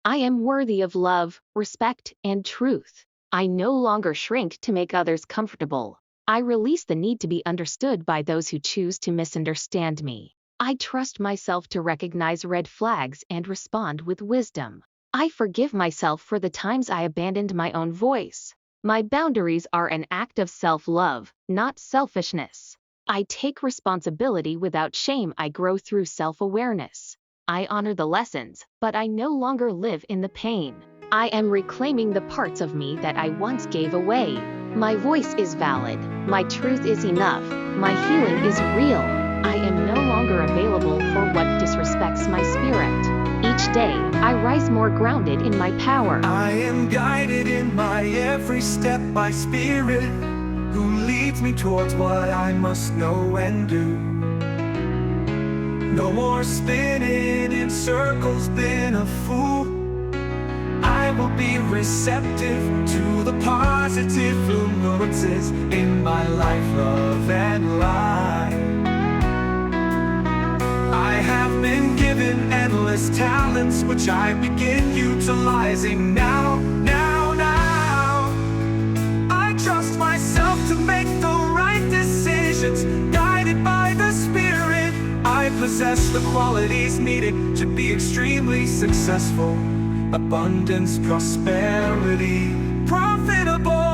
I am worthy of love, respect, and truth. I no longer shrink to make others comfortable. I release the need to be understood by those who choose to misunderstand me. I trust myself to recognize red flags and respond with wisdom. I forgive myself for the times I abandoned my own voice. My boundaries are an act of self-love, not selfishness. I take responsibility without shame. I grow through self-awareness. I honor the lessons, but I no longer live in the pain. I am reclaiming the parts of me that I once gave away. My voice is valid. My truth is enough. My healing is real. I am no longer available for what disrespects my spirit. Each day, I rise more grounded in my power. I am guided in my every step by Spirit, who leads me towards what I must know and do. No more spinning in circles, been a fool. I will be receptive to the positive influences in my life, love and life. I have been given endless talents, which I begin utilizing now. I trust myself to make the right decisions, guided by the Spirit. I possess the qualities needed to be extremely successful. Abundance, prosperity, profitable.